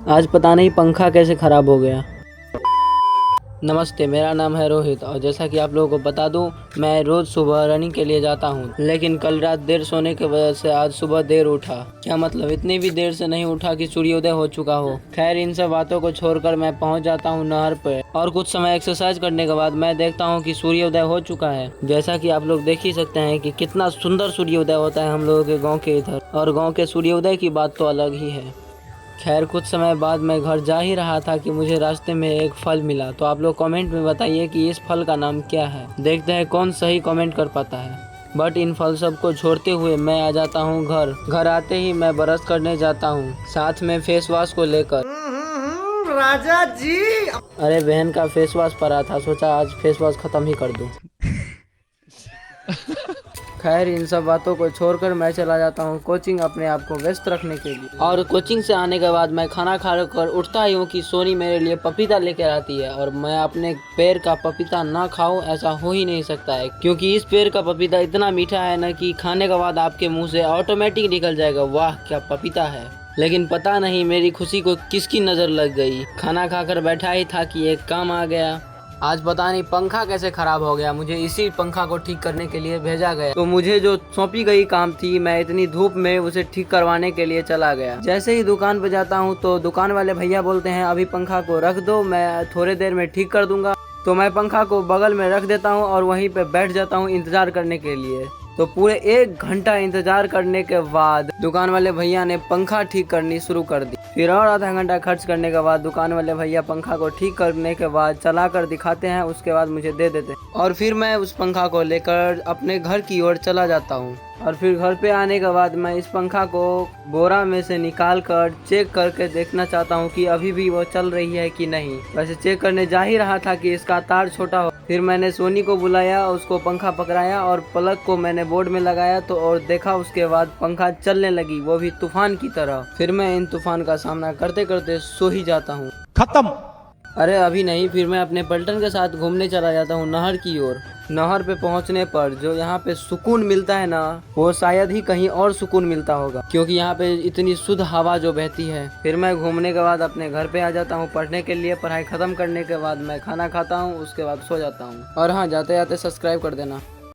आज पता नहीं पंखा कैसे ख़राब हो गया। नमस्ते, मेरा नाम है रोहित और जैसा कि आप लोगों को बता दूं, मैं रोज़ सुबह रनिंग के लिए जाता हूं, लेकिन कल रात देर सोने की वजह से आज सुबह देर उठा। क्या मतलब, इतनी भी देर से नहीं उठा कि सूर्योदय हो चुका हो। खैर, इन सब बातों को छोड़कर मैं पहुंच जाता हूं नहर पे और कुछ समय एक्सरसाइज करने के बाद मैं देखता हूं कि सूर्योदय हो चुका है। जैसा कि आप लोग देख ही सकते हैं कि कितना सुंदर सूर्योदय होता है हम लोगों के गाँव के इधर, और गाँव के सूर्योदय की बात तो अलग ही है। खैर, कुछ समय बाद मैं घर जा ही रहा था कि मुझे रास्ते में एक फल मिला। तो आप लोग कमेंट में बताइए कि इस फल का नाम क्या है। देखते हैं कौन सही कमेंट कर पाता है। बट इन फल सब को छोड़ते हुए मैं आ जाता हूँ घर आते ही मैं ब्रश करने जाता हूँ, साथ में फेस वॉश को लेकर। राजा जी। अरे बहन का फेस वॉश पड़ा था, सोचा आज फेस वॉश खत्म ही कर दूं। खैर, इन सब बातों को छोड़कर मैं चला जाता हूँ कोचिंग अपने आप को व्यस्त रखने के लिए। और कोचिंग से आने के बाद मैं खाना खा कर उठता ही हूँ कि सोनी मेरे लिए पपीता लेकर आती है, और मैं अपने पेड़ का पपीता ना खाऊं ऐसा हो ही नहीं सकता है, क्योंकि इस पेड़ का पपीता इतना मीठा है ना कि खाने के बाद आपके मुंह से ऑटोमेटिक निकल जाएगा, वाह क्या पपीता है। लेकिन पता नहीं मेरी खुशी को किसकी नजर लग गई। खाना खाकर बैठा ही था कि एक काम आ गया। आज पता नहीं पंखा कैसे खराब हो गया, मुझे इसी पंखा को ठीक करने के लिए भेजा गया। तो मुझे जो सौंपी गई काम थी, मैं इतनी धूप में उसे ठीक करवाने के लिए चला गया। जैसे ही दुकान पे जाता हूँ तो दुकान वाले भैया बोलते हैं अभी पंखा को रख दो, मैं थोड़ी देर में ठीक कर दूंगा। तो मैं पंखा को बगल में रख देता हूँ और वहीं पे बैठ जाता हूँ इंतजार करने के लिए। तो पूरे 1 घंटा इंतजार करने के बाद दुकान वाले भैया ने पंखा ठीक करनी शुरू कर दी। फिर और आधा घंटा खर्च करने के बाद दुकान वाले भैया पंखा को ठीक करने के बाद चला कर दिखाते हैं, उसके बाद मुझे दे देते हैं और फिर मैं उस पंखा को लेकर अपने घर की ओर चला जाता हूँ। और फिर घर पे आने के बाद मैं इस पंखा को बोरा में से निकाल कर चेक करके देखना चाहता हूँ कि अभी भी वो चल रही है कि नहीं। वैसे चेक करने जा ही रहा था कि इसका तार छोटा हो। फिर मैंने सोनी को बुलाया, उसको पंखा पकड़ाया और प्लग को मैंने बोर्ड में लगाया तो और देखा, उसके बाद पंखा चलने लगी, वो भी तूफान की तरह। फिर मैं इन तूफान का सामना करते करते सो ही जाता हूँ। खत्म। अरे अभी नहीं, फिर मैं अपने पलटन के साथ घूमने चला जाता हूँ नहर की ओर। नहर पे पहुँचने पर जो यहाँ पे सुकून मिलता है ना, वो शायद ही कहीं और सुकून मिलता होगा, क्योंकि यहाँ पे इतनी शुद्ध हवा जो बहती है। फिर मैं घूमने के बाद अपने घर पे आ जाता हूँ पढ़ने के लिए। पढ़ाई खत्म करने के बाद मैं खाना खाता हूँ, उसके बाद सो जाता हूँ। और हाँ, जाते जाते सब्सक्राइब कर देना।